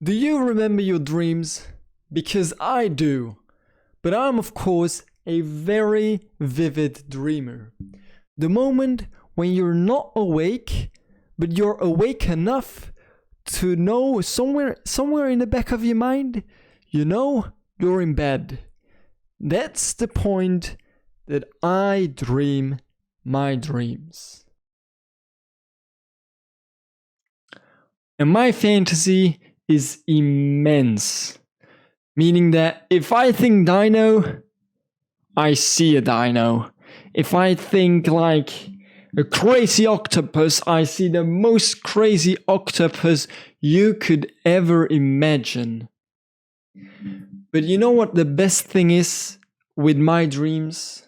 Do you remember your dreams? Because I do. But I'm, of course, a very vivid dreamer. The moment when you're not awake, but you're awake enough to know somewhere in the back of your mind, you know you're in bed. That's the point that I dream my dreams. And my fantasy is immense. Meaning that if I think dino, I see a dino. If I think like a crazy octopus, I see the most crazy octopus you could ever imagine. But you know what the best thing is with my dreams?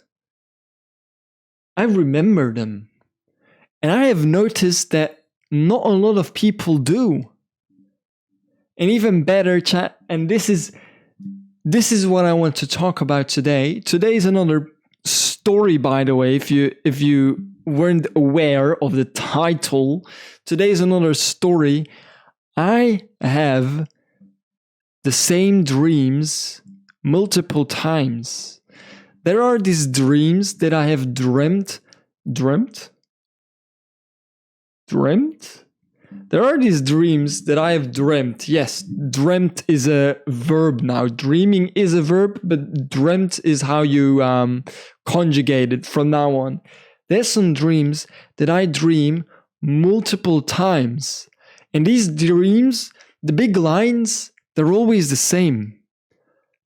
I remember them. And I have noticed that not a lot of people do. And even better, chat, and this is what I want to talk about today. Today is another story, by the way, if you weren't aware of the title. Today is another story. I have the same dreams multiple times. There are these dreams that I have dreamt? There are these dreams that I have dreamt. Yes, dreamt is a verb now. Dreaming is a verb, but dreamt is how you conjugate it from now on. There's some dreams that I dream multiple times. And these dreams, the big lines, they're always the same.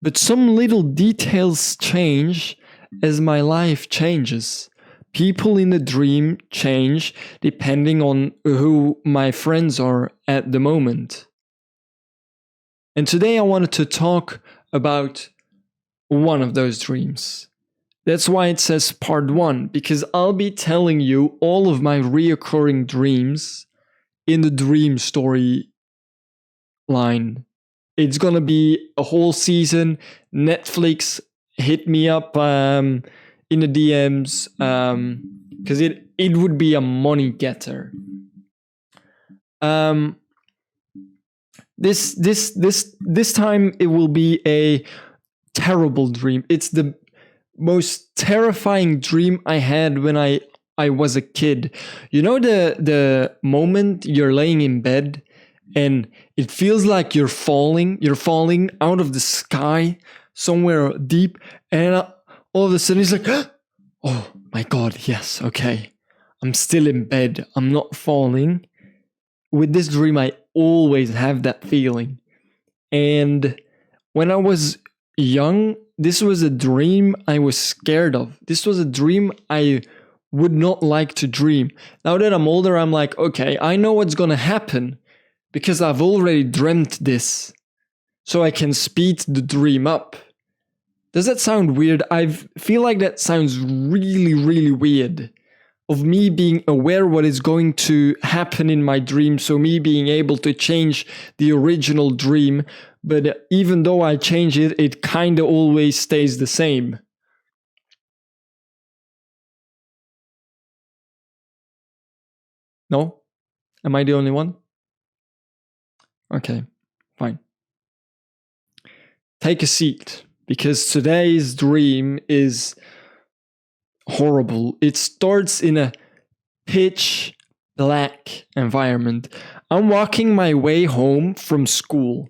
But some little details change as my life changes. People in the dream change depending on who my friends are at the moment. And today I wanted to talk about one of those dreams. That's why it says part 1, because I'll be telling you all of my reoccurring dreams in the dream story line. It's gonna be a whole season. Netflix, hit me up in the DMs, because it would be a money getter. This time it will be a terrible dream. It's the most terrifying dream I had when I was a kid. You know the moment you're laying in bed and it feels like you're falling out of the sky somewhere deep, and all of a sudden it's like, oh my God, yes, okay. I'm still in bed. I'm not falling. With this dream, I always have that feeling. And when I was young, this was a dream I was scared of. This was a dream I would not like to dream. Now that I'm older, I'm like, okay, I know what's going to happen because I've already dreamt this. So I can speed the dream up. Does that sound weird? I feel like that sounds really, really weird. Of me being aware what is going to happen in my dream, so me being able to change the original dream, but even though I change it, it kind of always stays the same. No? Am I the only one? Okay, fine. Take a seat, because today's dream is horrible. It starts in a pitch black environment. I'm walking my way home from school,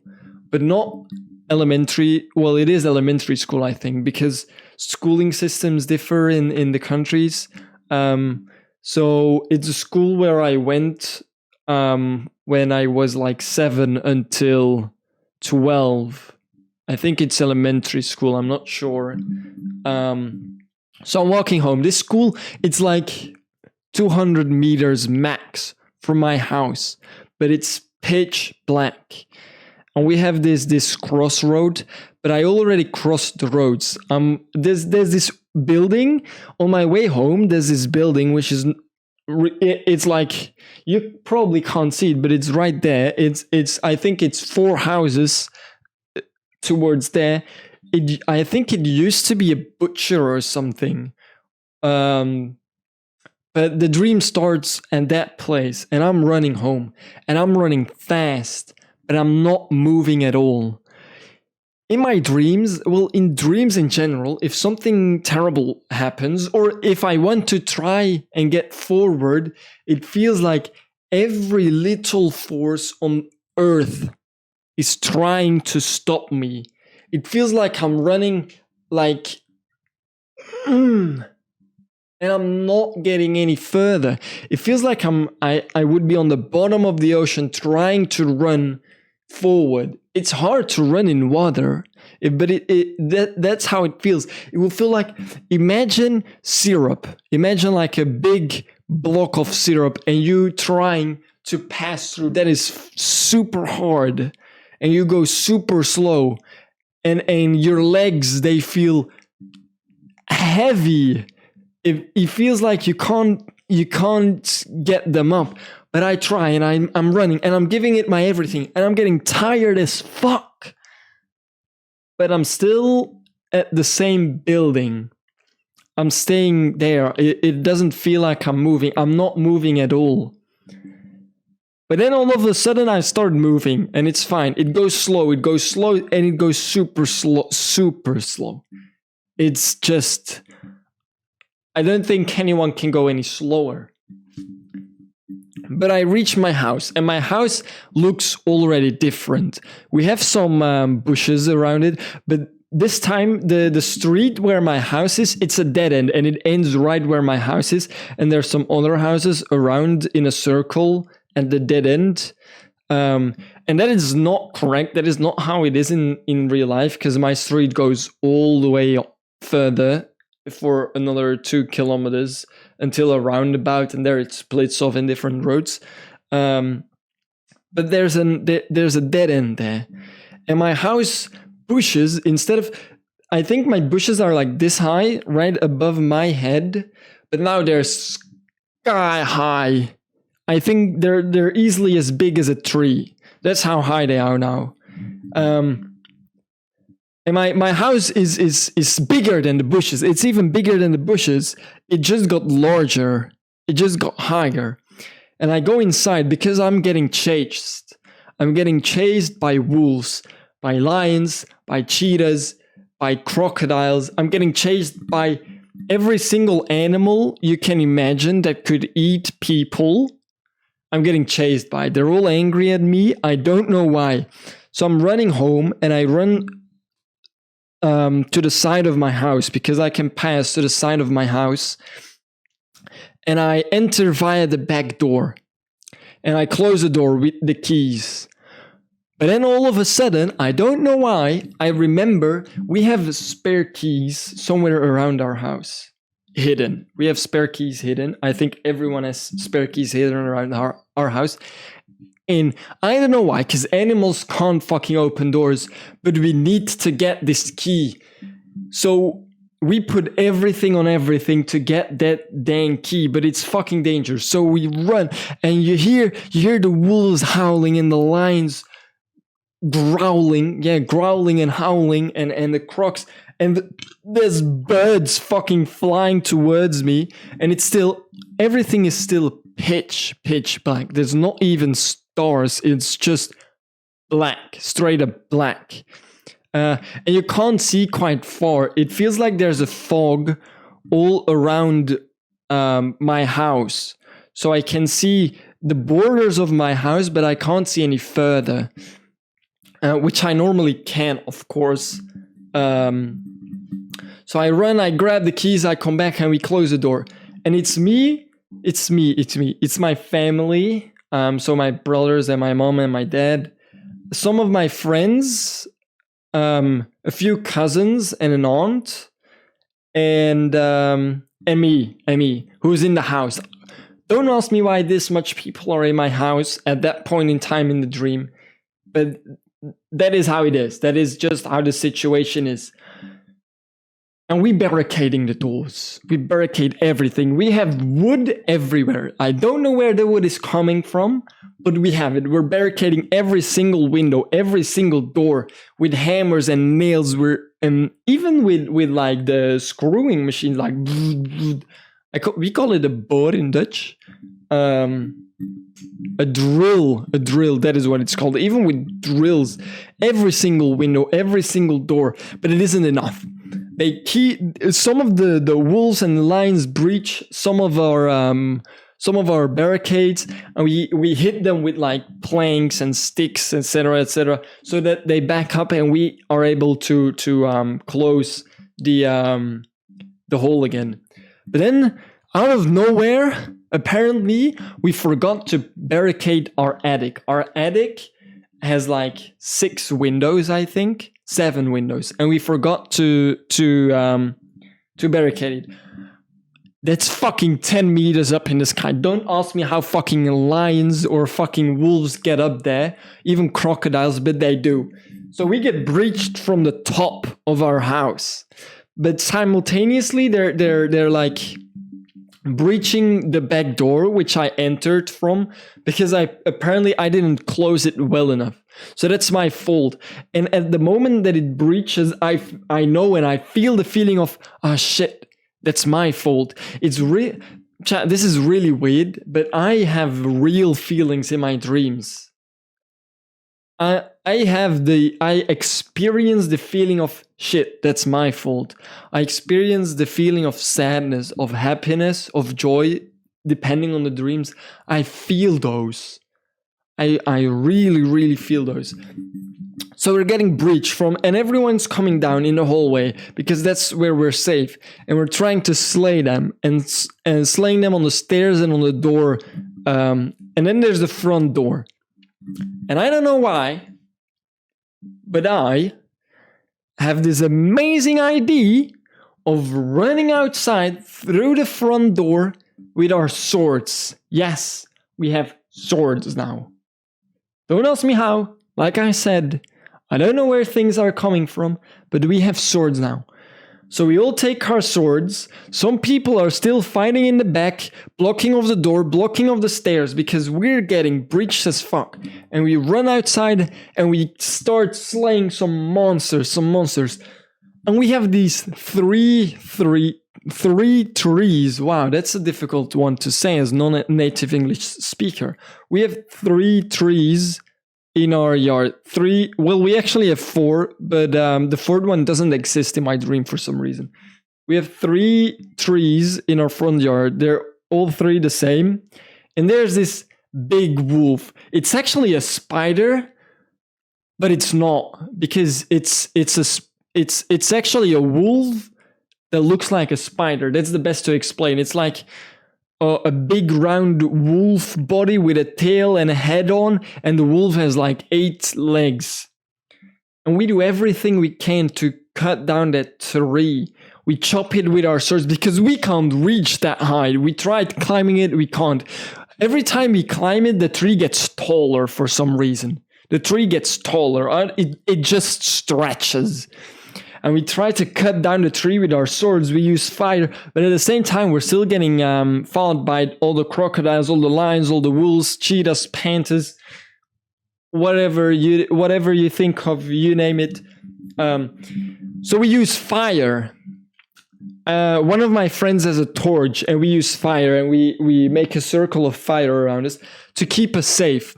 but not elementary. Well, it is elementary school, I think, because schooling systems differ in the countries. So it's a school where I went when I was like 7 until 12. I think it's elementary school. I'm not sure. So I'm walking home. This school, it's like 200 meters max from my house, but it's pitch black. And we have this crossroad, but I already crossed the roads. There's this building on my way home. There's this building which is, it's like, you probably can't see it, but it's right there. It's I think it's 4 houses towards there. I think it used to be a butcher or something. But the dream starts at that place, and I'm running home, and I'm running fast. but I'm not moving at all. In my dreams, well, in dreams in general, if something terrible happens, or if I want to try and get forward, it feels like every little force on earth is trying to stop me. It feels like I'm running like, and I'm not getting any further. It feels like I would be on the bottom of the ocean trying to run forward. It's hard to run in water, but that's how it feels. It will feel like, imagine syrup. Imagine like a big block of syrup and you trying to pass through. That is super hard. And you go super slow. And your legs, they feel heavy. It feels like you can't get them up. But I try and I'm running and I'm giving it my everything and I'm getting tired as fuck. But I'm still at the same building. I'm staying there. It doesn't feel like I'm moving. I'm not moving at all. But then all of a sudden I start moving and it's fine. It goes slow, and it goes super slow. It's just, I don't think anyone can go any slower. But I reach my house and my house looks already different. We have some bushes around it, but this time the street where my house is, it's a dead end and it ends right where my house is. And there's some other houses around in a circle at the dead end. And that is not correct. That is not how it is in real life, because my street goes all the way further for another 2 kilometers until a roundabout, and there it splits off in different roads. But there's a dead end there. And my house bushes, instead of, I think my bushes are like this high, right above my head, but now they're sky high. I think they're easily as big as a tree. That's how high they are now. And my house is bigger than the bushes. It's even bigger than the bushes. It just got larger. It just got higher. And I go inside because I'm getting chased. I'm getting chased by wolves, by lions, by cheetahs, by crocodiles. I'm getting chased by every single animal you can imagine that could eat people. I'm getting chased by. They're all angry at me. I don't know why. So I'm running home and I run to the side of my house because I can pass to the side of my house. And I enter via the back door. And I close the door with the keys. But then all of a sudden, I don't know why, I remember we have spare keys somewhere around our house. Hidden. We have spare keys hidden. I think everyone has spare keys hidden around our house. And I don't know why, because animals can't fucking open doors, but we need to get this key. So we put everything on everything to get that dang key, but it's fucking dangerous. So we run, and you hear the wolves howling and the lions growling and howling, and the crocs, and there's birds fucking flying towards me, and everything is still pitch black. There's not even stars. It's just black, straight up black. And you can't see quite far. It feels like there's a fog all around my house. So I can see the borders of my house, but I can't see any further, which I normally can, of course. So I run, I grab the keys, I come back, and we close the door. And it's me. It's my family. So my brothers and my mom and my dad. Some of my friends, a few cousins and an aunt, and me, who's in the house. Don't ask me why this much people are in my house at that point in time in the dream, but that is how it is. That is just how the situation is. And we barricading the doors. We barricade everything. We have wood everywhere. I don't know where the wood is coming from, but we have it. We're barricading every single window, every single door with hammers and nails. Even with like the screwing machine, like we call it a boor in Dutch. A drill, that is what it's called. Even with drills, every single window, every single door, but it isn't enough. Some of the wolves and lions breach some of our barricades, and we hit them with like planks and sticks, etc., so that they back up and we are able to close the hole again. But then out of nowhere, apparently we forgot to barricade our attic. Our attic has like 6 windows, I think, 7 windows, and we forgot to barricade it. That's fucking 10 meters up in the sky. Don't ask me how fucking lions or fucking wolves get up there, even crocodiles, but they do. So we get breached from the top of our house, but simultaneously they're like breaching the back door, which I entered from, because I didn't close it well enough. So that's my fault. And at the moment that it breaches, I know and I feel the feeling of, oh shit, that's my fault. This is really weird, but I have real feelings in my dreams. I experience the feeling of shit, that's my fault. I experience the feeling of sadness, of happiness, of joy, depending on the dreams. I feel those. I really, really feel those. So we're getting breached from, and everyone's coming down in the hallway because that's where we're safe. And we're trying to slay them and slaying them on the stairs and on the door. And then there's the front door. And I don't know why, but I have this amazing idea of running outside through the front door with our swords. Yes, we have swords now. Don't ask me how. Like I said, I don't know where things are coming from, but we have swords now. So we all take our swords. Some people are still fighting in the back, blocking off the door, blocking off the stairs, because we're getting breached as fuck. And we run outside and we start slaying some monsters. And we have these three trees. Wow, that's a difficult one to say as non-native English speaker. We have 3 trees in our yard. 3, well, we actually have 4, but the 4th one doesn't exist in my dream for some reason. We have 3 trees in our front yard. They're all 3 the same. And there's this big wolf. It's actually a spider, but it's not, because it's actually a wolf that looks like a spider. That's the best to explain. It's like a big round wolf body with a tail and a head on, and the wolf has like 8 legs. And we do everything we can to cut down that tree. We chop it with our swords because we can't reach that high. We tried climbing it, we can't. Every time we climb it, the tree gets taller for some reason. The tree gets taller. It just stretches. And we try to cut down the tree with our swords. We use fire, but at the same time, we're still getting fought by all the crocodiles, all the lions, all the wolves, cheetahs, panthers, whatever you think of, you name it. So we use fire. One of my friends has a torch, and we use fire, and we make a circle of fire around us to keep us safe.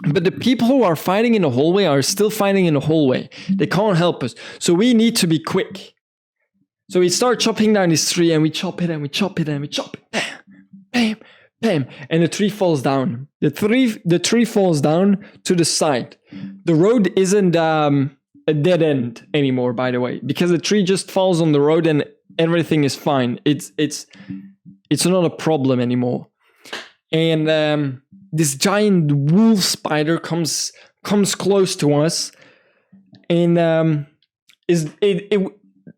But the people who are fighting in the hallway are still fighting in the hallway. They can't help us. So we need to be quick. So we start chopping down this tree, and we chop it, and we chop it, and we chop it. Bam, bam, bam. And the tree falls down. The tree falls down to the side. The road isn't a dead end anymore, by the way, because the tree just falls on the road and everything is fine. It's not a problem anymore. And this giant wolf spider comes close to us, and the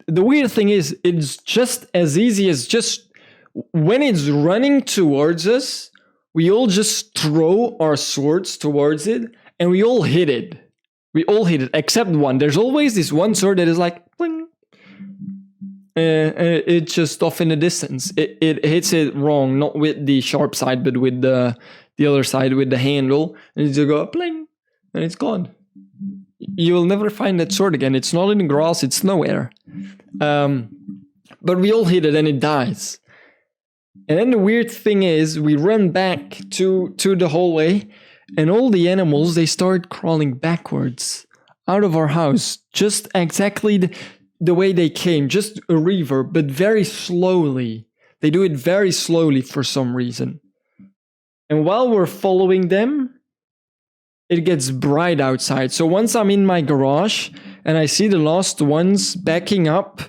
weird thing is, it's just as easy as just when it's running towards us, we all just throw our swords towards it, and we all hit it. We all hit it except one. There's always this one sword that is like bling. It's just off in the distance. It hits it wrong, not with the sharp side, but with the other side, with the handle. And it just go bling, and it's gone. You will never find that sword again. It's not in the grass. It's nowhere. But we all hit it, and it dies. And then the weird thing is we run back to the hallway, and all the animals, they start crawling backwards out of our house, just exactly the way they came, just a reverb, but very slowly. They do it very slowly for some reason. And while we're following them, it gets bright outside. So once I'm in my garage and I see the last ones backing up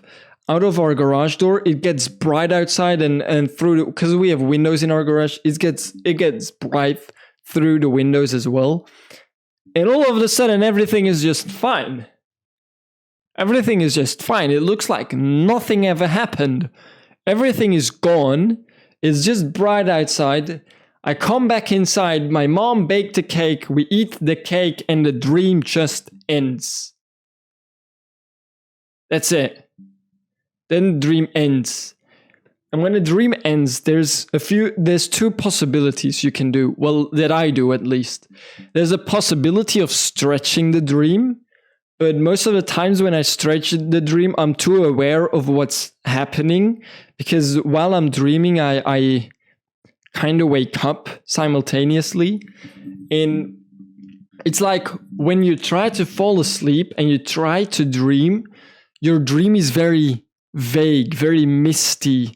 out of our garage door, it gets bright outside and through, because we have windows in our garage, it gets bright through the windows as well. And all of a sudden, everything is just fine. Everything is just fine. It looks like nothing ever happened. Everything is gone. It's just bright outside. I come back inside. My mom baked a cake. We eat the cake and the dream just ends. That's it. Then the dream ends. And when the dream ends, there's two possibilities you can do. Well, that I do at least. There's a possibility of stretching the dream, but most of the times when I stretch the dream, I'm too aware of what's happening, because while I'm dreaming, I kind of wake up simultaneously. And it's like when you try to fall asleep and you try to dream, your dream is very vague, very misty.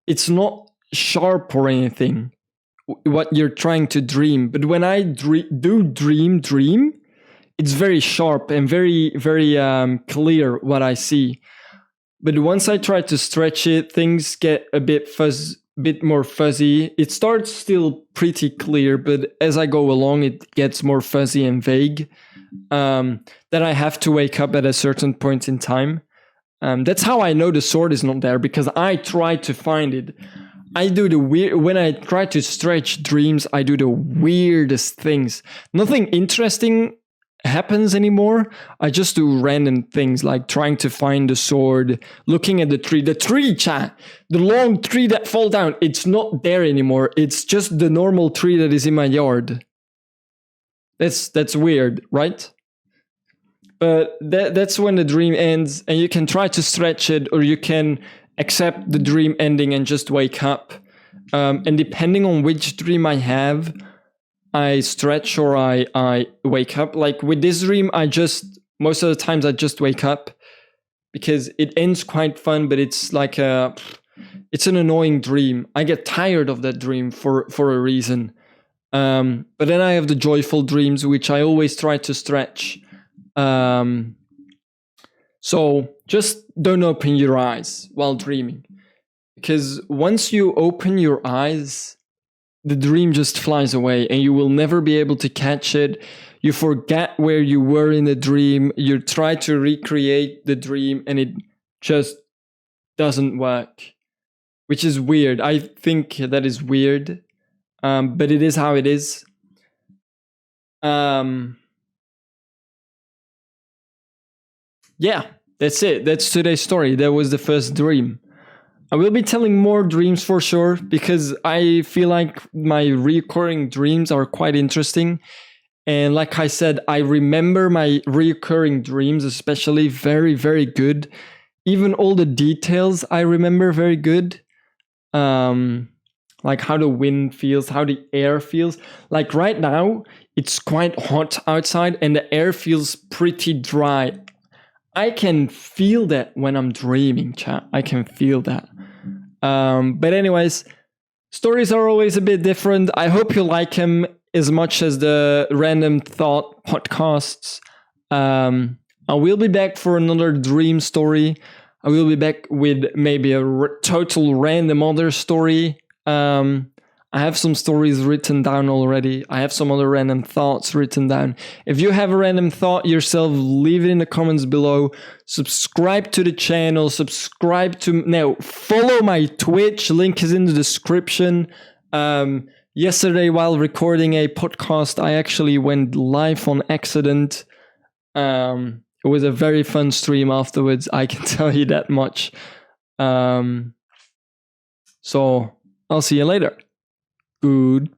It's not sharp or anything, what you're trying to dream. But when I dream, it's very sharp and very, very clear what I see. But once I try to stretch it, things get a bit more fuzzy. It starts still pretty clear, but as I go along, it gets more fuzzy and vague. Then I have to wake up at a certain point in time. That's how I know the sword is not there, because I try to find it. I do the weird, when I try to stretch dreams, I do the weirdest things. Nothing interesting happens anymore. I just do random things like trying to find the sword, looking at the tree, chat, the long tree that fell down. It's not there anymore. It's just the normal tree that is in my yard. That's weird, right? But that's when the dream ends, and you can try to stretch it, or you can accept the dream ending and just wake up. And depending on which dream I have, I stretch or I wake up. Like with this dream, most of the times I just wake up, because it ends quite fun, but it's like it's an annoying dream. I get tired of that dream for a reason. But then I have the joyful dreams, which I always try to stretch. So just don't open your eyes while dreaming, because once you open your eyes, the dream just flies away and you will never be able to catch it. You forget where you were in the dream. You try to recreate the dream and it just doesn't work, which is weird. I think that is weird, but it is how it is. Yeah, that's it. That's today's story. That was the first dream. I will be telling more dreams for sure, because I feel like my recurring dreams are quite interesting. And like I said, I remember my recurring dreams, especially very, very good. Even all the details I remember very good. Like how the wind feels, how the air feels. Like right now, it's quite hot outside and the air feels pretty dry. I can feel that when I'm dreaming, chat. I can feel that. But anyways, stories are always a bit different. I hope you like them as much as the Random Thought podcasts. I will be back for another dream story. I will be back with maybe a total random other story. I have some stories written down already. I have some other random thoughts written down. If you have a random thought yourself, leave it in the comments below. Subscribe to the channel. Follow my Twitch. Link is in the description. Yesterday, while recording a podcast, I actually went live on accident. It was a very fun stream afterwards. I can tell you that much. So I'll see you later. Good.